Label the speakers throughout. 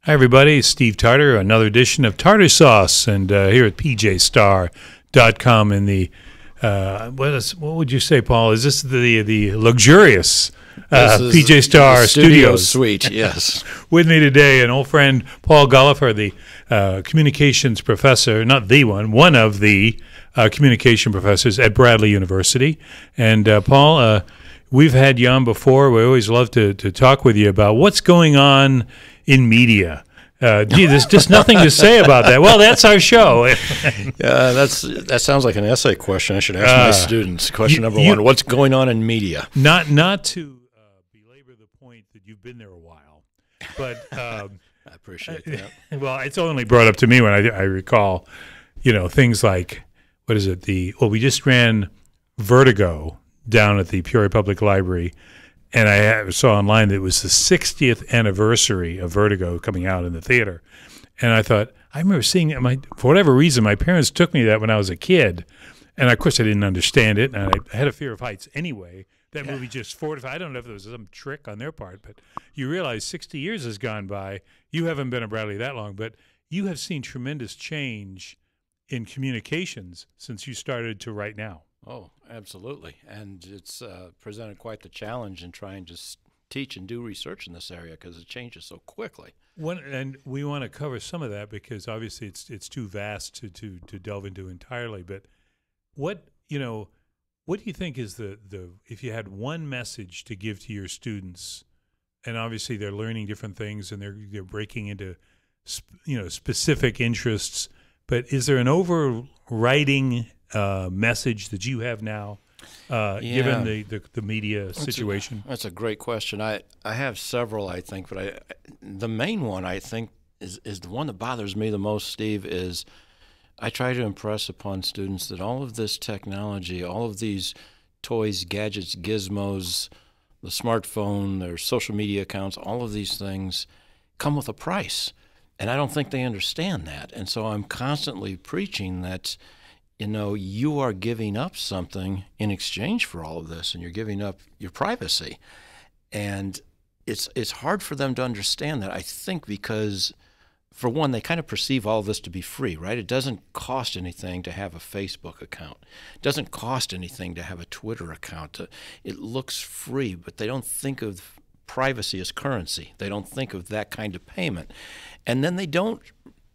Speaker 1: Hi, everybody. It's Steve Tarter, another edition of Tarter Sauce, and here at pjstar.com in the, what would you say, Paul? Is this the luxurious PJ Star Studios
Speaker 2: suite? Yes.
Speaker 1: With me today, an old friend, Paul Gullifor, the communications professor, not the one of the communication professors at Bradley University. And Paul, we've had you on before. We always love to talk with you about what's going on in media. Gee, there's just nothing to say about that. Well, that's our show.
Speaker 2: That sounds like an essay question I should ask my students. Question number one, what's going on in media?
Speaker 1: Not to belabor the point that you've been there a while, but
Speaker 2: I appreciate that.
Speaker 1: Well, it's only brought up to me when I recall, things like, what is it? We just ran Vertigo down at the Peoria Public Library. And I saw online that it was the 60th anniversary of Vertigo coming out in the theater. And I thought, I remember seeing it. For whatever reason, my parents took me to that when I was a kid. And, of course, I didn't understand it. And I had a fear of heights anyway. That movie just fortified. I don't know if there was some trick on their part. But you realize 60 years has gone by. You haven't been at Bradley that long. But you have seen tremendous change in communications since you started to right now.
Speaker 2: Oh, absolutely. And it's presented quite the challenge in trying to teach and do research in this area because it changes so quickly.
Speaker 1: And we want to cover some of that because obviously it's too vast to delve into entirely. But what do you think is the if you had one message to give to your students, and obviously they're learning different things and they're breaking into specific interests, but is there an overriding message that you have now, given the media situation?
Speaker 2: That's a great question. I have several, I think, but the main one I think is the one that bothers me the most, Steve, is I try to impress upon students that all of this technology, all of these toys, gadgets, gizmos, the smartphone, their social media accounts, all of these things come with a price. And I don't think they understand that. And so I'm constantly preaching that you are giving up something in exchange for all of this, and you're giving up your privacy. And it's hard for them to understand that, I think, because, for one, they kind of perceive all of this to be free, right? It doesn't cost anything to have a Facebook account. It doesn't cost anything to have a Twitter account. It looks free, but they don't think of privacy as currency. They don't think of that kind of payment. And then they don't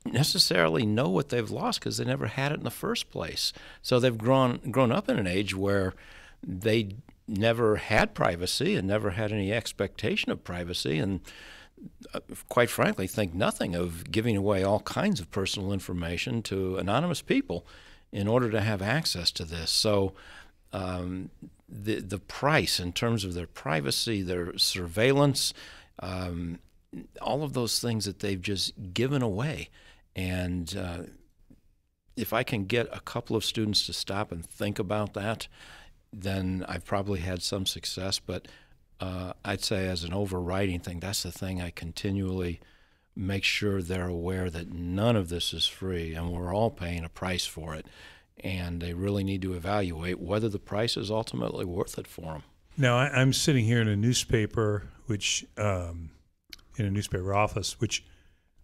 Speaker 2: necessarily know what they've lost because they never had it in the first place. So they've grown up in an age where they never had privacy and never had any expectation of privacy, and quite frankly think nothing of giving away all kinds of personal information to anonymous people in order to have access to this. So the price in terms of their privacy, their surveillance, all of those things that they've just given away. And if I can get a couple of students to stop and think about that, then I've probably had some success. But I'd say as an overriding thing, that's the thing I continually make sure they're aware that none of this is free, and we're all paying a price for it. And they really need to evaluate whether the price is ultimately worth it for them.
Speaker 1: Now, I'm sitting here in a newspaper, in a newspaper office, which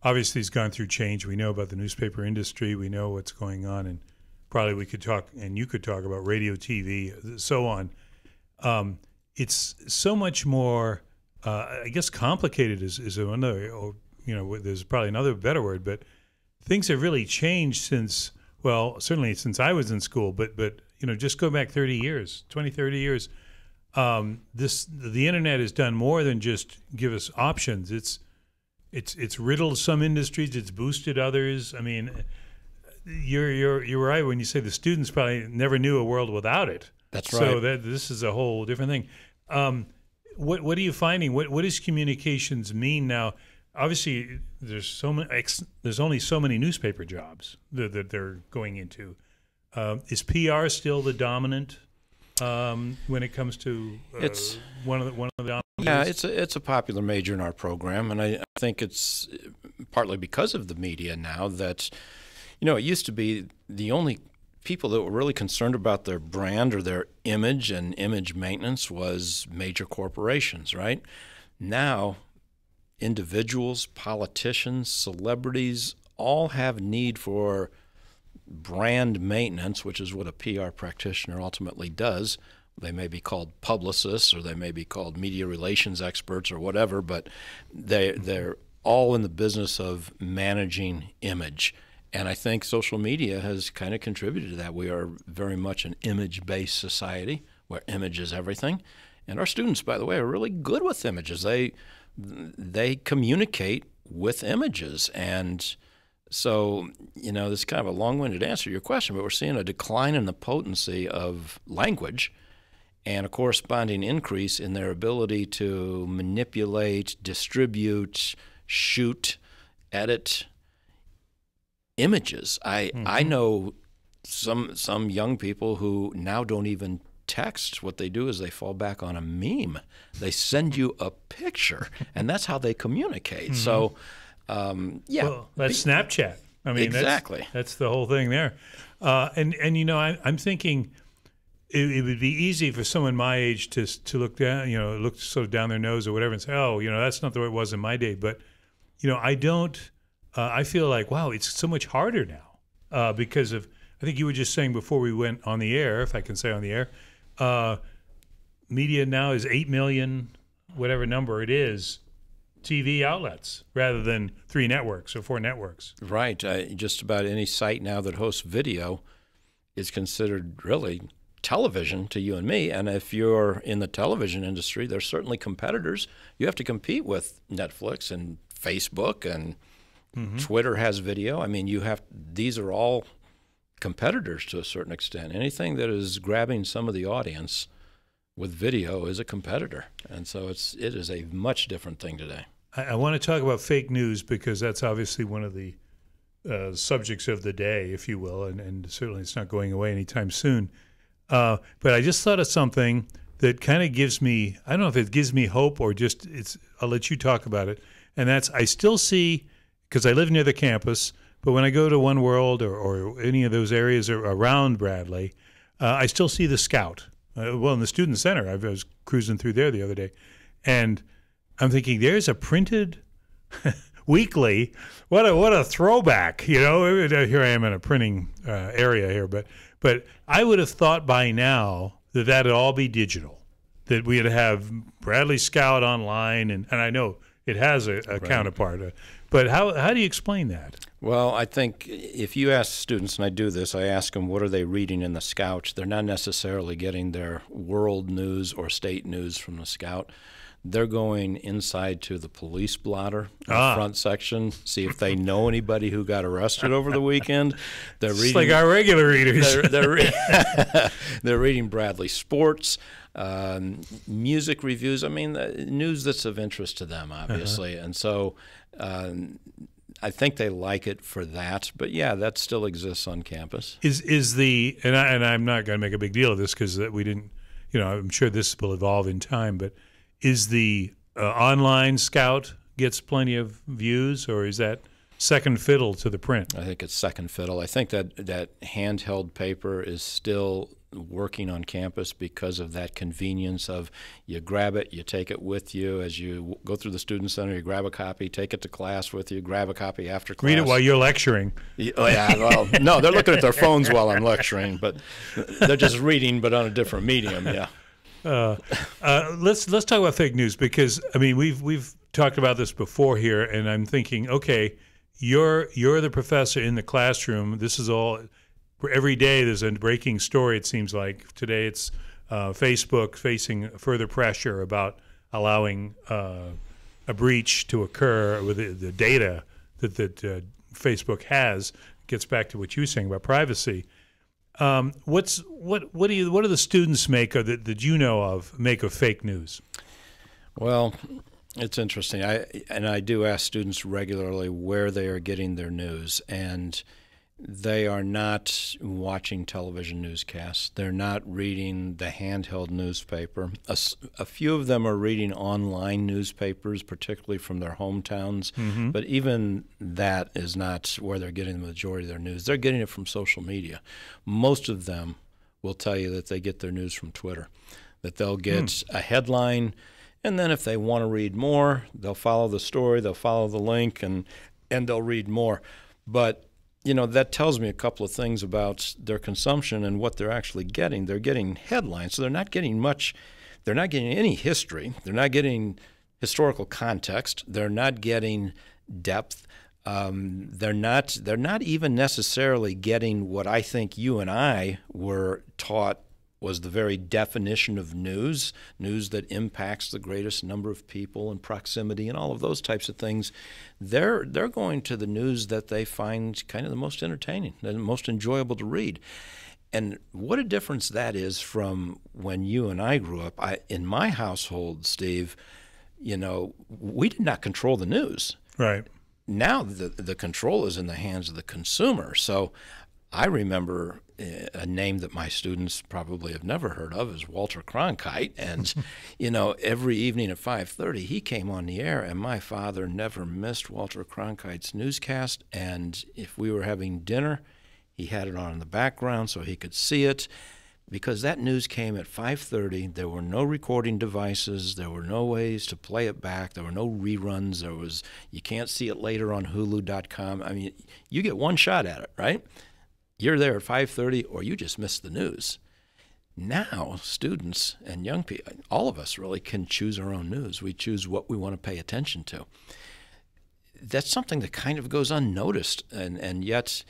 Speaker 1: obviously has gone through change. We know about the newspaper industry. We know what's going on, and probably we could talk, and you could talk about radio, TV, so on. It's so much more, I guess, complicated is another. There's probably another better word, but things have really changed since. Well, certainly since I was in school, but just go back 30 years, 20, 30 years. The internet has done more than just give us options. It's riddled some industries. It's boosted others. I mean, you're right when you say the students probably never knew a world without it.
Speaker 2: That's right.
Speaker 1: So this is a whole different thing. What are you finding? What does communications mean now? Obviously, there's only so many newspaper jobs that they're going into. Is PR still the dominant when it comes to one of the dominant?
Speaker 2: Yeah, it's a popular major in our program, and I think it's partly because of the media now that, it used to be the only people that were really concerned about their brand or their image and image maintenance was major corporations, right? Now, individuals, politicians, celebrities all have need for brand maintenance, which is what a PR practitioner ultimately does. They may be called publicists, or they may be called media relations experts or whatever, but they're all in the business of managing image. And I think social media has kind of contributed to that. We are very much an image-based society where image is everything. And our students, by the way, are really good with images. They communicate with images. And so, this is kind of a long-winded answer to your question, but we're seeing a decline in the potency of language and a corresponding increase in their ability to manipulate, distribute, shoot, edit images. I know some young people who now don't even text. What they do is they fall back on a meme. They send you a picture, and that's how they communicate. So,
Speaker 1: Well, that's Snapchat. I mean,
Speaker 2: exactly.
Speaker 1: That's the whole thing there. And I'm thinking it would be easy for someone my age to look down, look sort of down their nose or whatever and say, oh, that's not the way it was in my day. But, I don't. I feel like, wow, it's so much harder now because of. I think you were just saying before we went on the air, if I can say on the air, media now is 8 million, whatever number it is, TV outlets rather than 3 networks or 4 networks.
Speaker 2: Right. Just about any site now that hosts video is considered really television to you and me. And if you're in the television industry, there's certainly competitors. You have to compete with Netflix and Facebook, and Twitter has video. I mean, these are all competitors to a certain extent. Anything that is grabbing some of the audience with video is a competitor. And so it is a much different thing today.
Speaker 1: I want to talk about fake news because that's obviously one of the subjects of the day, if you will, and certainly it's not going away anytime soon. But I just thought of something that kind of gives me, I don't know if it gives me hope or just I'll let you talk about it. And that's, I still see, because I live near the campus, but when I go to One World or any of those areas around Bradley, I still see the Scout. In the Student Center, I was cruising through there the other day, and I'm thinking, there's a printed weekly. What a throwback, Here I am in a printing area here, but I would have thought by now that that'd all be digital, that we'd have Bradley Scout online, and I know it has a right. counterpart. But how do you explain that?
Speaker 2: Well, I think if you ask students, and I do this, I ask them what are they reading in the Scout. They're not necessarily getting their world news or state news from the Scout. They're going inside to the police blotter in the front section, see if they know anybody who got arrested over the weekend. They're reading
Speaker 1: like our regular readers.
Speaker 2: They're reading Bradley Sports, music reviews. I mean, news that's of interest to them, obviously. And so I think they like it for that. But, yeah, that still exists on campus.
Speaker 1: And I'm not going to make a big deal of this because we didn't, I'm sure this will evolve in time, but is the online Scout gets plenty of views, or is that second fiddle to the print?
Speaker 2: I think it's second fiddle. I think that handheld paper is still working on campus because of that convenience of you grab it, you take it with you as you go through the student center, you grab a copy, take it to class with you, grab a copy after class.
Speaker 1: Read it while you're lecturing.
Speaker 2: Oh, yeah, well, no, they're looking at their phones while I'm lecturing, but they're just reading, but on a different medium, yeah.
Speaker 1: Let's talk about fake news because I mean we've talked about this before here, and I'm thinking, okay, you're the professor in the classroom. This is all every day. There's a breaking story. It seems like today it's Facebook facing further pressure about allowing a breach to occur with the data that Facebook has. Gets back to what you were saying about privacy. What do the students make of that you know of make of fake news?
Speaker 2: Well, it's interesting. I do ask students regularly where they are getting their news, and they are not watching television newscasts. They're not reading the handheld newspaper. A few of them are reading online newspapers, particularly from their hometowns. Mm-hmm. But even that is not where they're getting the majority of their news. They're getting it from social media. Most of them will tell you that they get their news from Twitter, that they'll get a headline, And then if they want to read more, they'll follow the story, they'll follow the link, and they'll read more. But, that tells me a couple of things about their consumption and what they're actually getting. They're getting headlines, so they're not getting any history. They're not getting historical context. They're not getting depth. They're not even necessarily getting what I think you and I were taught was the very definition of news that impacts the greatest number of people and proximity and all of those types of things. They're going to the news that they find kind of the most entertaining, the most enjoyable to read. And what a difference that is from when you and I grew up. In my household, Steve, we did not control the news.
Speaker 1: Right.
Speaker 2: Now the control is in the hands of the consumer. So I remember a name that my students probably have never heard of is Walter Cronkite. And, every evening at 5:30, he came on the air, and my father never missed Walter Cronkite's newscast. And if we were having dinner, he had it on in the background so he could see it. Because that news came at 5:30, there were no recording devices, there were no ways to play it back, there were no reruns, you can't see it later on Hulu.com. I mean, you get one shot at it, right? You're there at 5:30, or you just missed the news. Now, students and young people, all of us really can choose our own news. We choose what we want to pay attention to. That's something that kind of goes unnoticed, and yet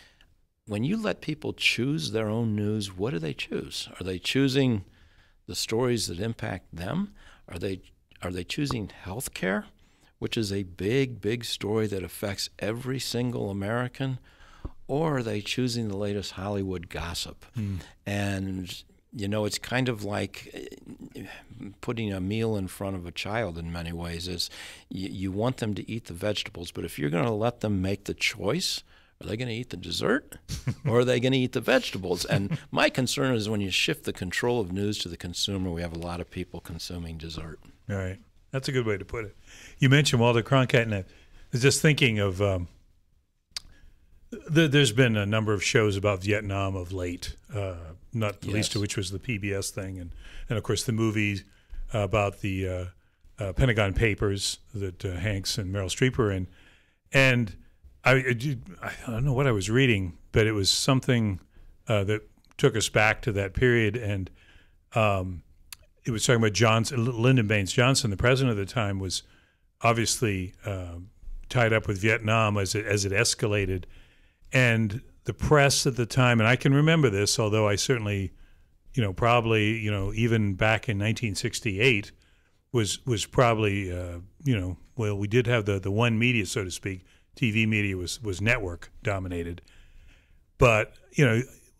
Speaker 2: when you let people choose their own news, what do they choose? Are they choosing the stories that impact them? Are they choosing health care, which is a big, big story that affects every single American? Or are they choosing the latest Hollywood gossip? And, it's kind of like putting a meal in front of a child in many ways. You want them to eat the vegetables, but if you're going to let them make the choice, are they going to eat the dessert or are they going to eat the vegetables? And my concern is when you shift the control of news to the consumer, we have a lot of people consuming dessert.
Speaker 1: All right. That's a good way to put it. You mentioned Walter Cronkite, and I was just thinking of there's been a number of shows about Vietnam of late, not the least of which was the PBS thing, and of course the movie about the Pentagon Papers that Hanks and Meryl Streep were in. And I don't know what I was reading, but it was something that took us back to that period, and it was talking about Lyndon Baines Johnson, the president at the time, was obviously tied up with Vietnam as it escalated, and the press at the time, and I can remember this, although I certainly, probably, even back in 1968, was probably, well, we did have the one media, so to speak. TV media was network dominated, but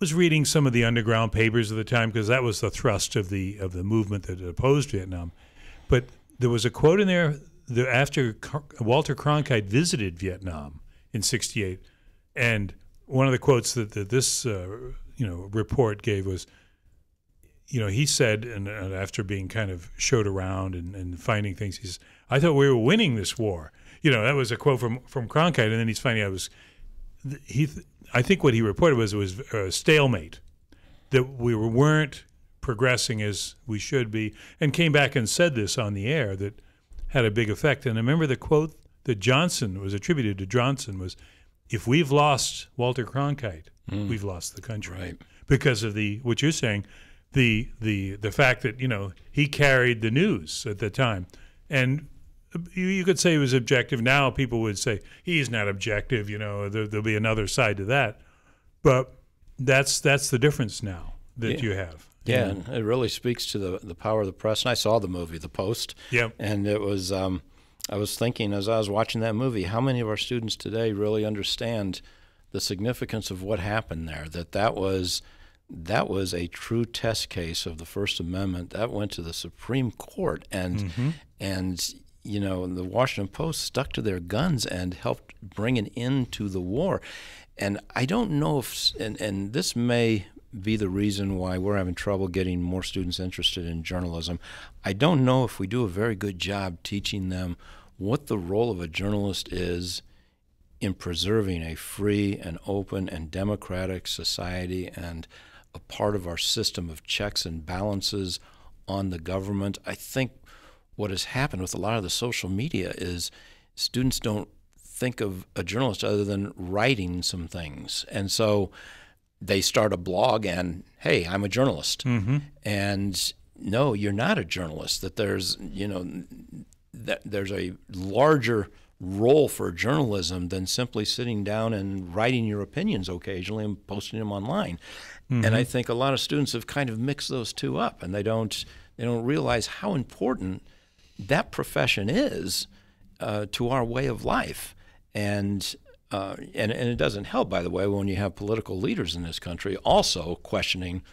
Speaker 1: was reading some of the underground papers of the time because that was the thrust of the movement that opposed Vietnam. But there was a quote in there that after Walter Cronkite visited Vietnam in '68, and one of the quotes that this report gave was, he said, and after being kind of showed around and finding things, he says, "I thought we were winning this war." That was a quote from Cronkite, and then he's finding out I think what he reported was it was a stalemate, that we weren't progressing as we should be, and came back and said this on the air that had a big effect. And I remember the quote that Johnson was attributed to Johnson was, "If we've lost Walter Cronkite, we've lost the country."
Speaker 2: Right.
Speaker 1: Because of what you're saying, the fact that he carried the news at the time, and you could say he was objective. Now people would say he's not objective. There'll be another side to that, but that's the difference now that you have.
Speaker 2: Yeah, and it really speaks to the power of the press. And I saw the movie, The Post.
Speaker 1: Yeah,
Speaker 2: and it was. I was thinking as I was watching that movie, how many of our students today really understand the significance of what happened there? That was a true test case of the First Amendment. That went to the Supreme Court, and the Washington Post stuck to their guns and helped bring an end to the war. And I don't know if, and this may be the reason why we're having trouble getting more students interested in journalism. I don't know if we do a very good job teaching them what the role of a journalist is in preserving a free and open and democratic society and a part of our system of checks and balances on the government. I think what has happened with a lot of the social media is students don't think of a journalist other than writing some things. And so they start a blog and, hey, I'm a journalist.
Speaker 1: Mm-hmm.
Speaker 2: And no, you're not a journalist. That there's, that there's a larger role for journalism than simply sitting down and writing your opinions occasionally and posting them online. Mm-hmm. And I think a lot of students have kind of mixed those two up, and they don't realize how important that profession is to our way of life. And it doesn't help, by the way, when you have political leaders in this country also questioning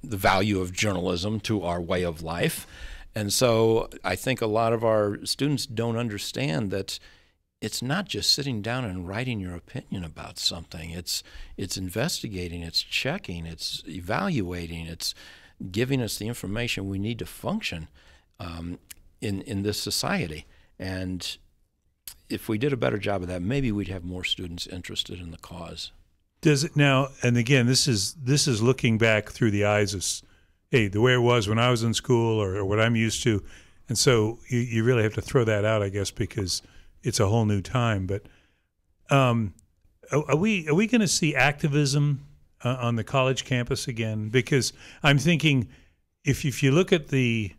Speaker 2: the value of journalism to our way of life. And so I think a lot of our students don't understand that it's not just sitting down and writing your opinion about something. It's investigating, it's checking, it's evaluating, it's giving us the information we need to function in this society. And if we did a better job of that, maybe we'd have more students interested in the cause.
Speaker 1: Does it now? And again, this is looking back through the eyes of, hey, the way it was when I was in school, or what I'm used to, and so you really have to throw that out, I guess, because it's a whole new time. But are we going to see activism on the college campus again? Because I'm thinking, if you look at the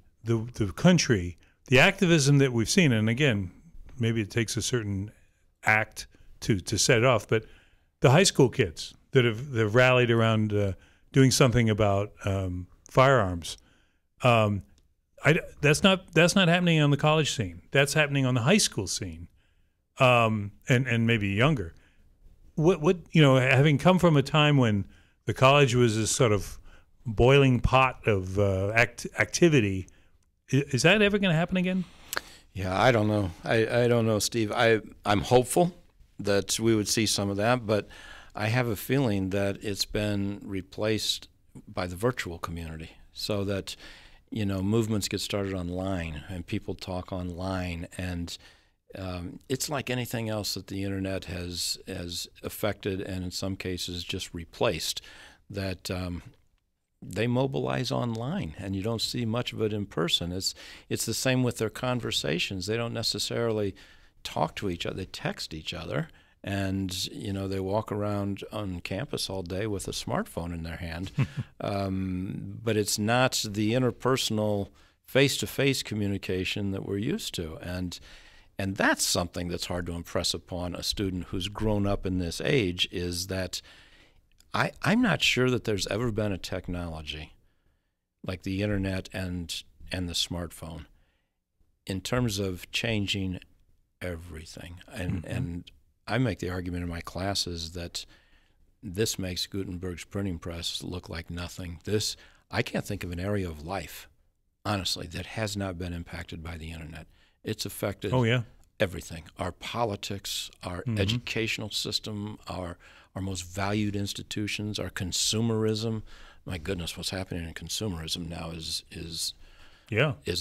Speaker 1: country, the activism that we've seen, and again, maybe it takes a certain act to set it off, but the high school kids that have rallied around doing something about firearms, that's not happening on the college scene. That's happening on the high school scene, and maybe younger. What having come from a time when the college was this sort of boiling pot of activity, is that ever going to happen again?
Speaker 2: Yeah, I don't know. I don't know, Steve. I'm hopeful that we would see some of that, but I have a feeling that it's been replaced by the virtual community, so that movements get started online and people talk online, and it's like anything else that the internet has affected and in some cases just replaced, that they mobilize online, and you don't see much of it in person. It's the same with their conversations. They don't necessarily talk to each other. They text each other, and they walk around on campus all day with a smartphone in their hand. But it's not the interpersonal, face-to-face communication that we're used to, and that's something that's hard to impress upon a student who's grown up in this age, is that I'm not sure that there's ever been a technology like the internet and the smartphone in terms of changing everything. And I make the argument in my classes that this makes Gutenberg's printing press look like nothing. I can't think of an area of life, honestly, that has not been impacted by the internet. It's affected everything: our politics, our educational system, our most valued institutions, our consumerism. My goodness, what's happening in consumerism now is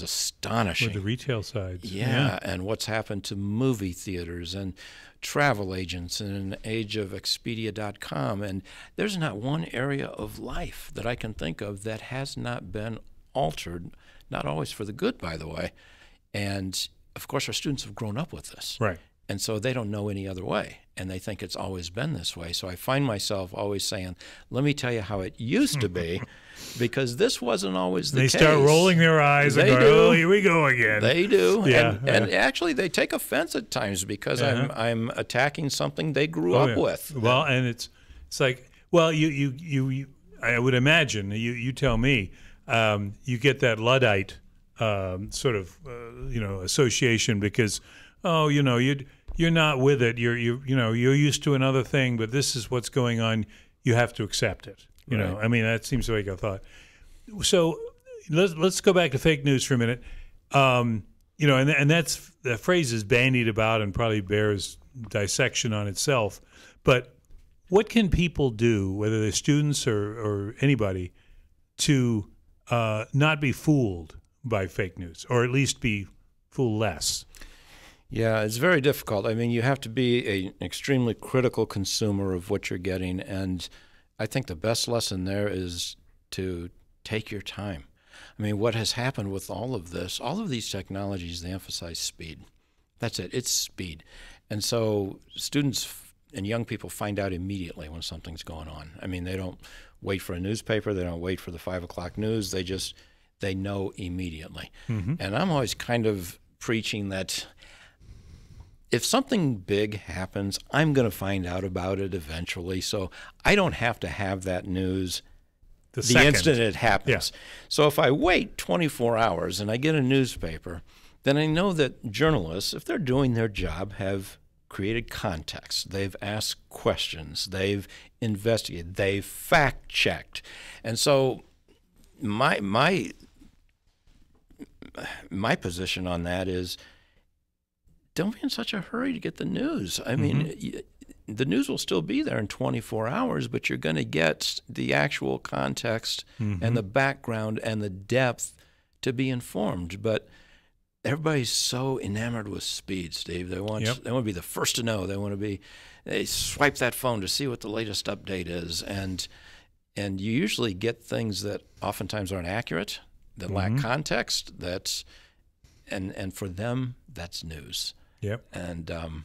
Speaker 2: astonishing.
Speaker 1: With the retail side.
Speaker 2: Yeah, and what's happened to movie theaters and travel agents in an age of Expedia.com. And there's not one area of life that I can think of that has not been altered, not always for the good, by the way. And, of course, our students have grown up with this.
Speaker 1: Right.
Speaker 2: And so they don't know any other way, and they think it's always been this way. So I find myself always saying, let me tell you how it used to be, because this wasn't always the case.
Speaker 1: They start rolling their eyes and go, oh, here we go again.
Speaker 2: They do.
Speaker 1: Yeah,
Speaker 2: and actually they take offense at times because I'm attacking something they grew up with.
Speaker 1: Well, and it's like, well, you I would imagine, you tell me, you get that Luddite sort of association because, you're not with it. You're used to another thing, but this is what's going on. You have to accept it. You know, I mean, that seems like a thought. So let's go back to fake news for a minute. And that phrase is bandied about and probably bears dissection on itself. But what can people do, whether they're students or anybody, to not be fooled by fake news, or at least be fooled less?
Speaker 2: Yeah, it's very difficult. I mean, you have to be an extremely critical consumer of what you're getting, and I think the best lesson there is to take your time. I mean, what has happened with all of this, all of these technologies, they emphasize speed. That's it. It's speed. And so students and young people find out immediately when something's going on. I mean, they don't wait for a newspaper. They don't wait for the 5 o'clock news. They know immediately. And I'm always kind of preaching that if something big happens, I'm going to find out about it eventually. So I don't have to have that news the instant it happens. Yeah. So if I wait 24 hours and I get a newspaper, then I know that journalists, if they're doing their job, have created context. They've asked questions. They've investigated. They've fact-checked. And so my position on that is, don't be in such a hurry to get the news. I mean, the news will still be there in 24 hours, but you're going to get the actual context and the background and the depth to be informed. But everybody's so enamored with speed, Steve. They want to be the first to know. They swipe that phone to see what the latest update is, and you usually get things that oftentimes aren't accurate, that lack context. And for them, that's news. Yep. And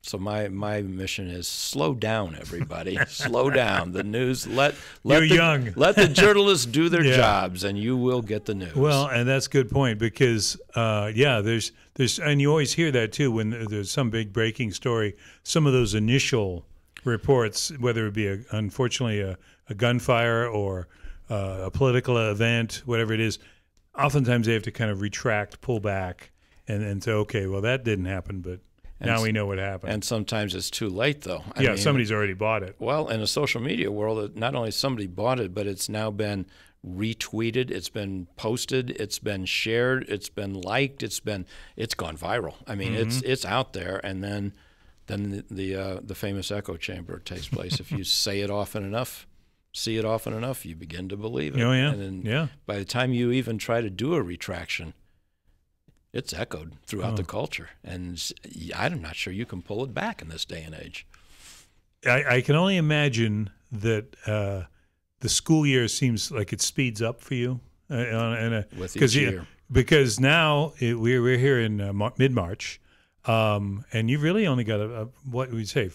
Speaker 2: so my mission is slow down, everybody. Slow down. The news. Let the journalists do their jobs, and you will get the news.
Speaker 1: Well, and that's a good point because there's and you always hear that too when there's some big breaking story. Some of those initial reports, whether it be unfortunately a gunfire or a political event, whatever it is, oftentimes they have to kind of retract, pull back, and say, okay, well, that didn't happen, but now we know what happened.
Speaker 2: And sometimes it's too late, though. I mean,
Speaker 1: somebody's already bought it.
Speaker 2: Well, in the social media world, not only somebody bought it, but it's now been retweeted, it's been posted, it's been shared, it's been liked, it's gone viral. I mean, it's out there, and then the famous echo chamber takes place. If you say it often enough, see it often enough, you begin to believe it.
Speaker 1: Oh, yeah.
Speaker 2: And then by the time you even try to do a retraction, it's echoed throughout the culture. And I'm not sure you can pull it back in this day and age.
Speaker 1: I can only imagine that the school year seems like it speeds up for you.
Speaker 2: With each year.
Speaker 1: Because now we're here in mid-March, and you've really only got what would you say?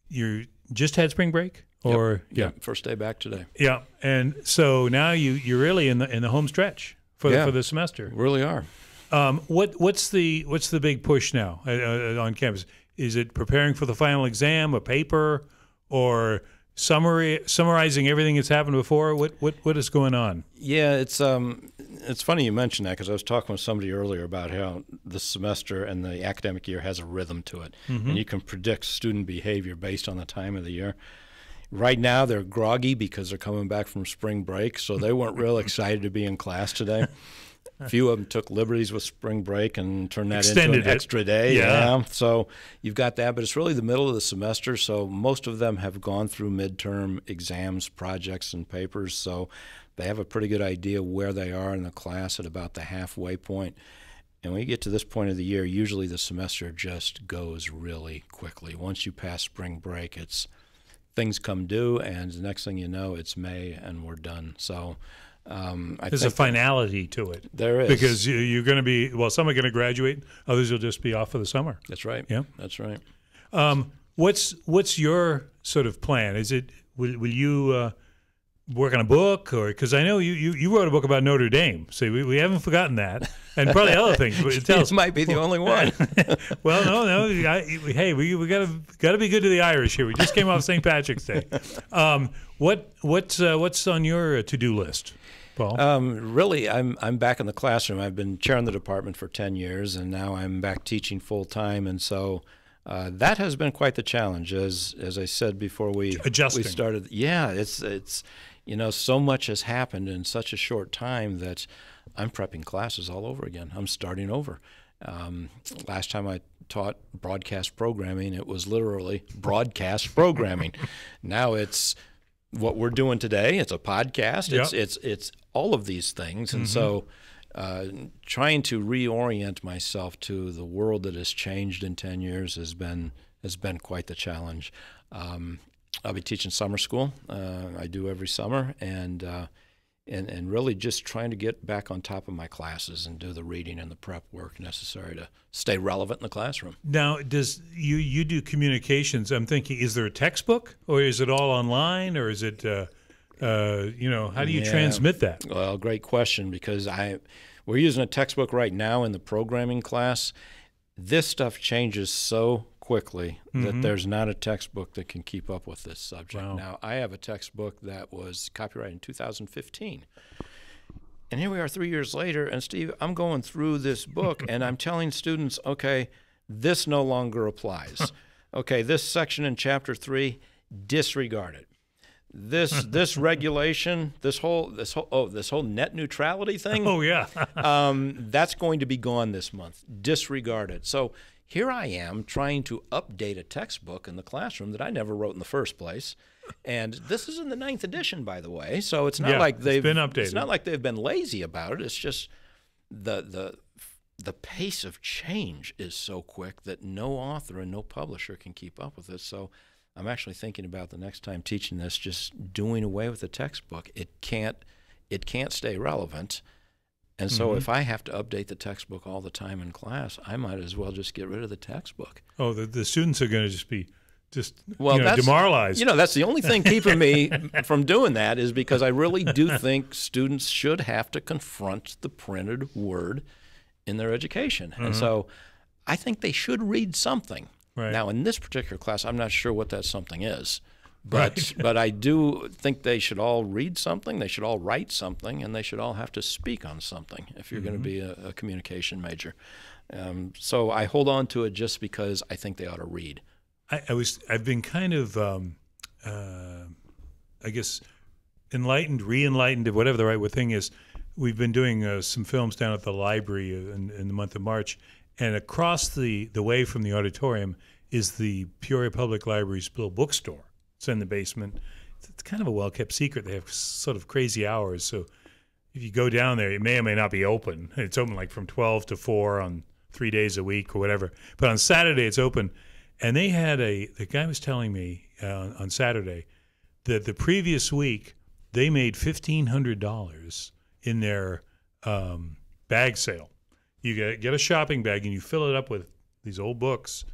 Speaker 1: You just had spring break? Or
Speaker 2: first day back today.
Speaker 1: Yeah, and so now you're really in the home stretch for the semester.
Speaker 2: Really are.
Speaker 1: What's the big push now on campus? Is it preparing for the final exam, a paper, or summarizing everything that's happened before? What is going on?
Speaker 2: Yeah, it's funny you mentioned that because I was talking with somebody earlier about how the semester and the academic year has a rhythm to it, and you can predict student behavior based on the time of the year. Right now, they're groggy because they're coming back from spring break, so they weren't real excited to be in class today. A few of them took liberties with spring break and turned that into an extra day. Yeah. So you've got that, but it's really the middle of the semester, so most of them have gone through midterm exams, projects, and papers, so they have a pretty good idea where they are in the class at about the halfway point. And when you get to this point of the year, usually the semester just goes really quickly. Once you pass spring break, things come due, and the next thing you know, it's May, and we're done. So
Speaker 1: there's a finality to it.
Speaker 2: There is.
Speaker 1: Because you're going to be, some are going to graduate, others will just be off for the summer.
Speaker 2: That's right.
Speaker 1: Yeah.
Speaker 2: That's right.
Speaker 1: What's your sort of plan? Is it, will you work on a book? Or because I know you wrote a book about Notre Dame, so we haven't forgotten that. And probably other things.
Speaker 2: This might be the only one.
Speaker 1: Well, no. Hey, we gotta be good to the Irish here. We just came off St. Patrick's Day. What's on your to-do list, Paul?
Speaker 2: Really, I'm back in the classroom. I've been chairing the department for 10 years, and now I'm back teaching full time. And so that has been quite the challenge. As I said before, we started. Yeah, it's so much has happened in such a short time that I'm prepping classes all over again. I'm starting over. Last time I taught broadcast programming, it was literally broadcast programming. Now it's what we're doing today. It's a podcast. Yep. It's all of these things. And so trying to reorient myself to the world that has changed in 10 years has been quite the challenge. I'll be teaching summer school. I do every summer, and and really just trying to get back on top of my classes and do the reading and the prep work necessary to stay relevant in the classroom.
Speaker 1: Now, does you do communications? I'm thinking, is there a textbook, or is it all online, or is it, how do you transmit that?
Speaker 2: Well, great question, because we're using a textbook right now in the programming class. This stuff changes so quickly that there's not a textbook that can keep up with this subject.
Speaker 1: Wow.
Speaker 2: Now, I have a textbook that was copyrighted in 2015. And here we are 3 years later, and Steve, I'm going through this book, and I'm telling students, okay, this no longer applies. Okay, this section in Chapter 3, disregard it. This regulation, this whole net neutrality thing.
Speaker 1: Oh yeah,
Speaker 2: that's going to be gone this month. Disregard it. So here I am trying to update a textbook in the classroom that I never wrote in the first place, and this is in the 9th edition, by the way. So it's not like they've
Speaker 1: been updated.
Speaker 2: It's not like they've been lazy about it. It's just the pace of change is so quick that no author and no publisher can keep up with it. So I'm actually thinking about the next time teaching this, just doing away with the textbook. It can't stay relevant. And so if I have to update the textbook all the time in class, I might as well just get rid of the textbook.
Speaker 1: Oh, the students are going to just be demoralized.
Speaker 2: That's the only thing keeping me from doing that, is because I really do think students should have to confront the printed word in their education. And so I think they should read something.
Speaker 1: Right.
Speaker 2: Now, in this particular class, I'm not sure what that something is, but I do think they should all read something, they should all write something, and they should all have to speak on something if you're going to be a communication major. So I hold on to it just because I think they ought to read.
Speaker 1: I've been kind of, I guess, enlightened, re-enlightened, whatever the right thing is. We've been doing some films down at the library in the month of March. And across the way from the auditorium is the Peoria Public Library's little bookstore. It's in the basement. It's kind of a well-kept secret. They have sort of crazy hours. So if you go down there, it may or may not be open. It's open like from 12 to 4 on 3 days a week or whatever. But on Saturday, it's open. And they had the guy was telling me on Saturday that the previous week they made $1,500 in their bag sale. You get a shopping bag and you fill it up with these old books,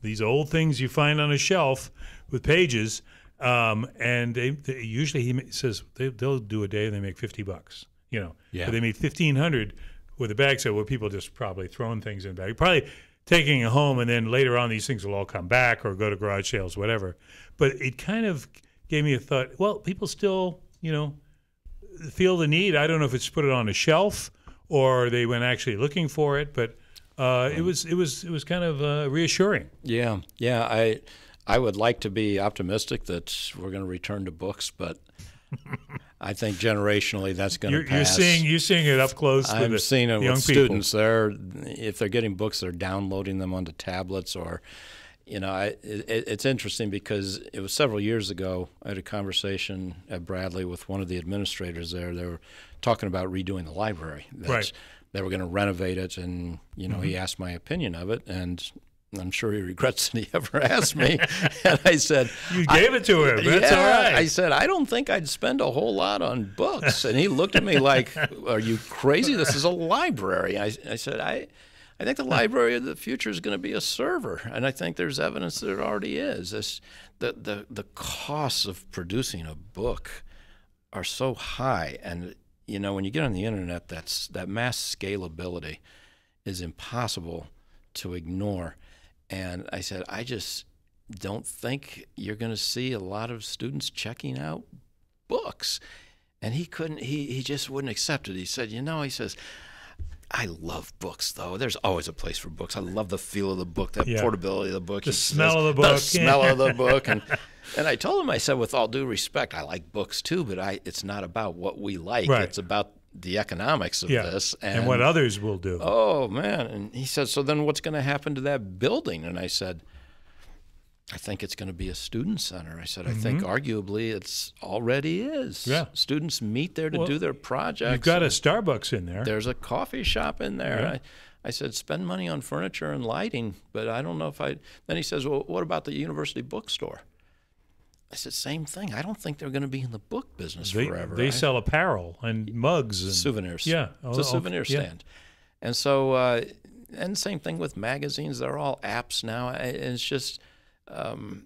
Speaker 1: these old things you find on a shelf with pages, and they usually, he says, they'll do a day and they make $50. Yeah. But they made $1,500 with a bag sale where people just probably throwing things in the bag, probably taking it home, and then later on these things will all come back or go to garage sales, whatever. But it kind of gave me a thought. Well, people still, feel the need. I don't know if it's put it on a shelf or they went actually looking for it, but it was kind of reassuring.
Speaker 2: Yeah. I would like to be optimistic that we're going to return to books, but I think generationally that's going to pass.
Speaker 1: You're seeing it up close.
Speaker 2: I'm seeing it
Speaker 1: young
Speaker 2: with
Speaker 1: people.
Speaker 2: students. If they're getting books, they're downloading them onto tablets, or it's interesting because it was several years ago. I had a conversation at Bradley with one of the administrators there. They were talking about redoing the library.
Speaker 1: Right.
Speaker 2: They were going to renovate it, and he asked my opinion of it, and I'm sure he regrets that he ever asked me. And I said,
Speaker 1: "You gave it to him. That's all right."
Speaker 2: I said, "I don't think I'd spend a whole lot on books." And he looked at me like, "Are you crazy? This is a library." I said, I think the library of the future is going to be a server, and I think there's evidence that it already is. The costs of producing a book are so high, and when you get on the internet, that mass scalability is impossible to ignore. And I said, I just don't think you're going to see a lot of students checking out books. And he just wouldn't accept it. He said, he says, I love books, though. There's always a place for books. I love the feel of the book, that portability of the book.
Speaker 1: The smell of the book.
Speaker 2: The smell of the book. And I told him, I said, with all due respect, I like books too, but it's not about what we like.
Speaker 1: Right.
Speaker 2: It's about the economics of this.
Speaker 1: And what others will do.
Speaker 2: Oh, man. And he said, so then what's going to happen to that building? And I said, I think it's going to be a student center. I said, I think arguably it's already is.
Speaker 1: Yeah.
Speaker 2: Students meet there to do their projects.
Speaker 1: You've got a Starbucks in there.
Speaker 2: There's a coffee shop in there.
Speaker 1: Yeah.
Speaker 2: I said, spend money on furniture and lighting, but I don't know if Then he says, well, what about the university bookstore? I said, same thing. I don't think they're going to be in the book business forever.
Speaker 1: They sell apparel and mugs and
Speaker 2: souvenirs.
Speaker 1: Yeah,
Speaker 2: it's a souvenir stand. And so, and same thing with magazines. They're all apps now. And it's just, and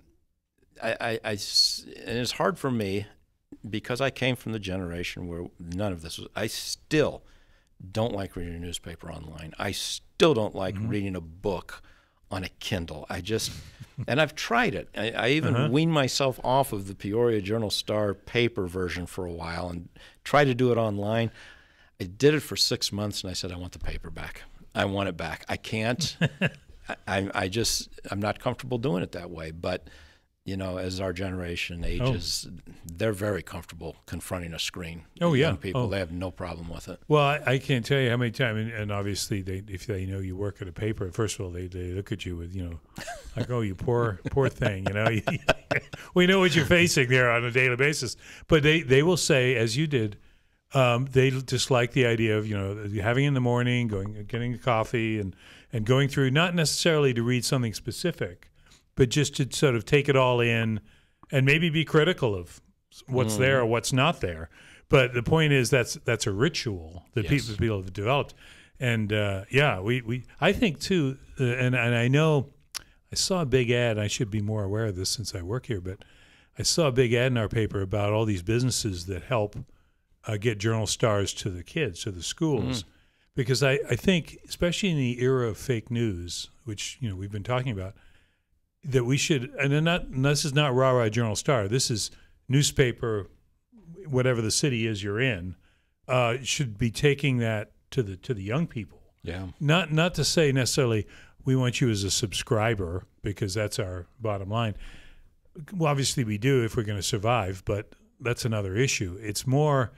Speaker 2: it's hard for me because I came from the generation where none of this was. I still don't like reading a newspaper online. I still don't like reading a book on a Kindle. And I've tried it. I even weaned myself off of the Peoria Journal-Star paper version for a while and tried to do it online. I did it for 6 months, and I said, I want the paper back. I want it back. I can't. I'm not comfortable doing it that way. But, you know, as our generation ages, they're very comfortable confronting a screen.
Speaker 1: Oh, yeah.
Speaker 2: Young people, they have no problem with it.
Speaker 1: Well, I can't tell you how many times, and obviously, if they know you work at a paper, first of all, they look at you with, you know, like, oh, you poor thing, you know. We know what you're facing there on a daily basis. But they will say, as you did, they just like the idea of, you know, having in the morning, getting a coffee and going through, not necessarily to read something specific, but just to sort of take it all in and maybe be critical of what's there or what's not there. But the point is that's a ritual that people have developed. And, I think, too, and I know I saw a big ad, and I should be more aware of this since I work here, but I saw a big ad in our paper about all these businesses that help get journal stars to the kids, to the schools. Because I think, especially in the era of fake news, which, you know, we've been talking about, that we should, and this is not rah-rah Journal Star, this is newspaper, whatever the city is you're in, should be taking that to the young people.
Speaker 2: Yeah.
Speaker 1: Not to say necessarily we want you as a subscriber, because that's our bottom line. Well, obviously we do if we're going to survive, but that's another issue. It's more,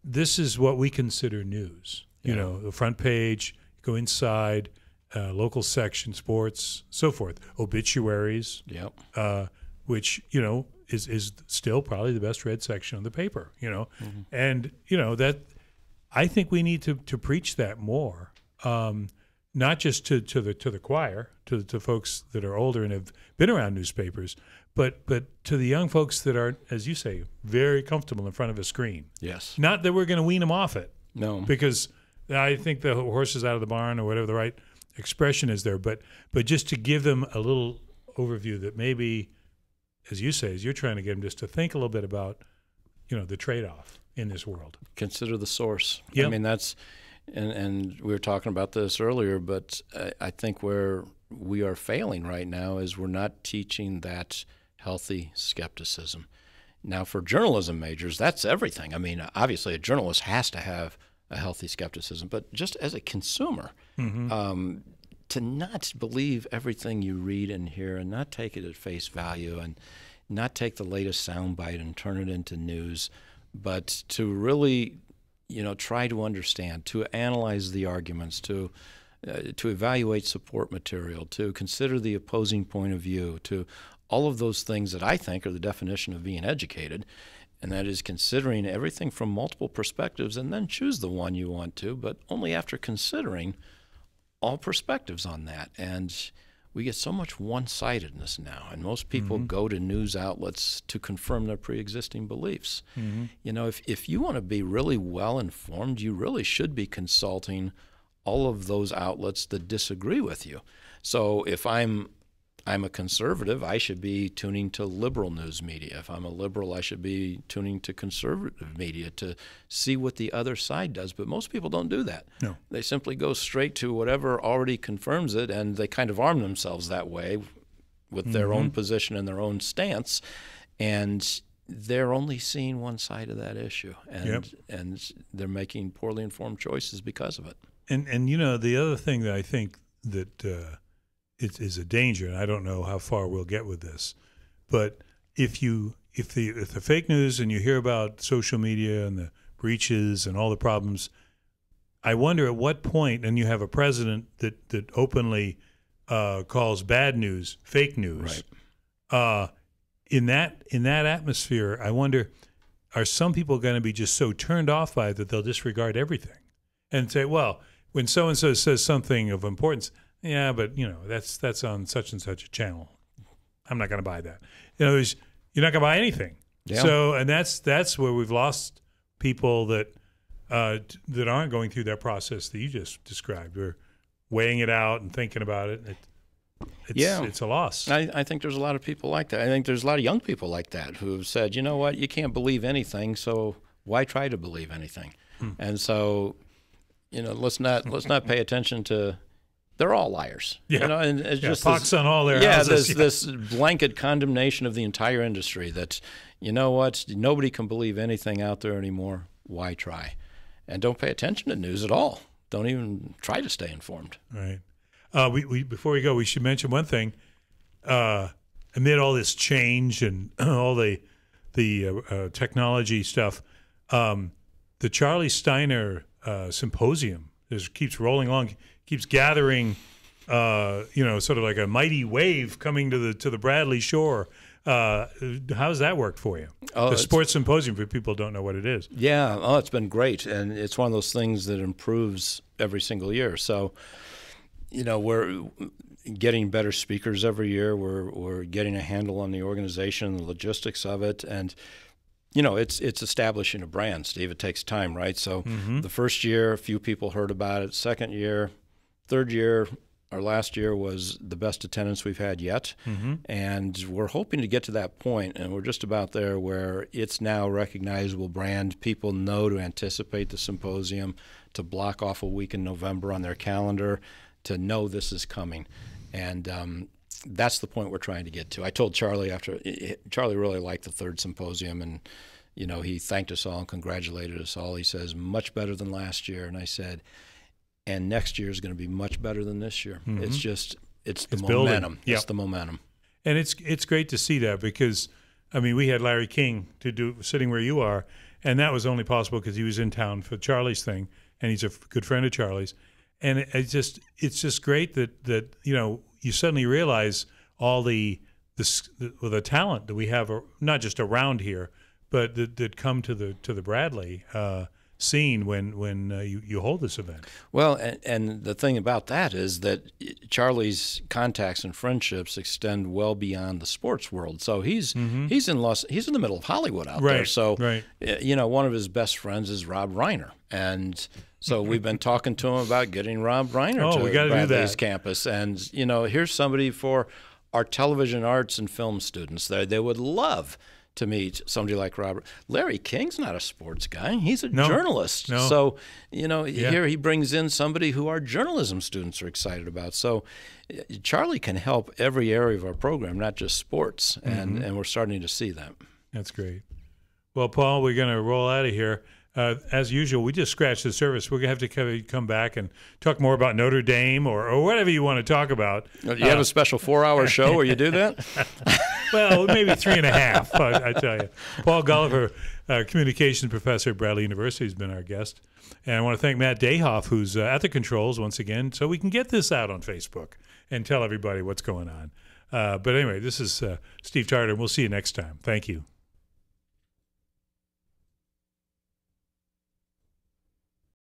Speaker 1: this is what we consider news. You know, the front page, go inside, local section, sports, so forth, obituaries, which, you know, is still probably the best read section of the paper, you know. And, you know, that I think we need to preach that more, not just to the choir, to folks that are older and have been around newspapers, but to the young folks that are, as you say, very comfortable in front of a screen.
Speaker 2: Yes.
Speaker 1: Not that we're going to wean them off it.
Speaker 2: No.
Speaker 1: Because I think the horse is out of the barn, or whatever the right expression is there, but just to give them a little overview that maybe, as you say, as you're trying to get them just to think a little bit about, you know, the trade-off in this world.
Speaker 2: Consider the source.
Speaker 1: Yep.
Speaker 2: I mean, that's, and we were talking about this earlier, but I think where we are failing right now is we're not teaching that healthy skepticism. Now, for journalism majors, that's everything. I mean, obviously a journalist has to have a healthy skepticism, but just as a consumer, to not believe everything you read and hear and not take it at face value and not take the latest soundbite and turn it into news, but to really, you know, try to understand, to analyze the arguments, to evaluate support material, to consider the opposing point of view, to all of those things that I think are the definition of being educated. And that is considering everything from multiple perspectives and then choose the one you want to, but only after considering all perspectives on that. And we get so much one-sidedness now, and most people go to news outlets to confirm their pre-existing beliefs. You know, if you want to be really well-informed, you really should be consulting all of those outlets that disagree with you. So if I'm a conservative, I should be tuning to liberal news media. If I'm a liberal, I should be tuning to conservative media to see what the other side does. But most people don't do that. No. They simply go straight to whatever already confirms it, and they kind of arm themselves that way with their own position and their own stance. And they're only seeing one side of that issue, and they're making poorly informed choices because of it.
Speaker 1: And you know, the other thing that I think that it is a danger, and I don't know how far we'll get with this, but if the fake news and you hear about social media and the breaches and all the problems, I wonder at what point, and you have a president that openly calls bad news fake news, right? In that atmosphere, I wonder, are some people going to be just so turned off by it that they'll disregard everything and say, well, when so and so says something of importance, yeah, but you know that's on such and such a channel, I'm not going to buy that. You know, you're not going to buy anything.
Speaker 2: Yeah.
Speaker 1: So, and that's where we've lost people that aren't going through that process that you just described. We're weighing it out and thinking about it. It's a loss.
Speaker 2: I think there's a lot of people like that. I think there's a lot of young people like that who have said, you know what, you can't believe anything, so why try to believe anything? And so, let's not pay attention to. They're all liars.
Speaker 1: Yeah.
Speaker 2: And it's just
Speaker 1: pox on all their houses.
Speaker 2: This blanket condemnation of the entire industry that, you know what, nobody can believe anything out there anymore. Why try? And don't pay attention to news at all. Don't even try to stay informed.
Speaker 1: Right. We before we go, we should mention one thing. Amid all this change and all the technology stuff, the Charley Steiner Symposium keeps rolling along, keeps gathering, sort of like a mighty wave coming to the Bradley shore. How's that worked for you? The Sports Symposium, for people who don't know what it is.
Speaker 2: Yeah, it's been great, and it's one of those things that improves every single year. So, we're getting better speakers every year. We're getting a handle on the organization, the logistics of it, and it's establishing a brand, Steve. It takes time, right? So the first year, a few people heard about it. Second year, third year, our last year was the best attendance we've had yet. And we're hoping to get to that point, and we're just about there, where it's now a recognizable brand. People know to anticipate the symposium, to block off a week in November on their calendar, to know this is coming. And that's the point we're trying to get to. I told Charley Charley really liked the third symposium, and he thanked us all and congratulated us all. He says, much better than last year. And I said, and next year is going to be much better than this year. It's the momentum.
Speaker 1: Yep.
Speaker 2: It's the momentum.
Speaker 1: And it's great to see that, because we had Larry King sitting where you are, and that was only possible because he was in town for Charley's thing, and he's a good friend of Charley's. And it's just great that you suddenly realize all the talent that we have, not just around here, but that come to the Bradley scene when you hold this event.
Speaker 2: Well, and the thing about that is that Charley's contacts and friendships extend well beyond the sports world. So he's in the middle of Hollywood out there. So one of his best friends is Rob Reiner, and so we've been talking to him about getting Rob Reiner to Bradley's campus. And here's somebody for our television arts and film students. They would love to meet somebody like Robert. Larry King's not a sports guy. He's a journalist.
Speaker 1: No.
Speaker 2: So, here he brings in somebody who our journalism students are excited about. So Charley can help every area of our program, not just sports, and we're starting to see that.
Speaker 1: That's great. Well, Paul, we're going to roll out of here. As usual, we just scratched the surface. We're going to have to come back and talk more about Notre Dame or whatever you want to talk about.
Speaker 2: You have a special 4-hour show where you do that?
Speaker 1: Well, maybe 3.5, I tell you. Paul Gullifor, communications professor at Bradley University, has been our guest. And I want to thank Matt Dayhoff, who's at the controls once again, so we can get this out on Facebook and tell everybody what's going on. But anyway, this is Steve Tarter, and we'll see you next time. Thank you.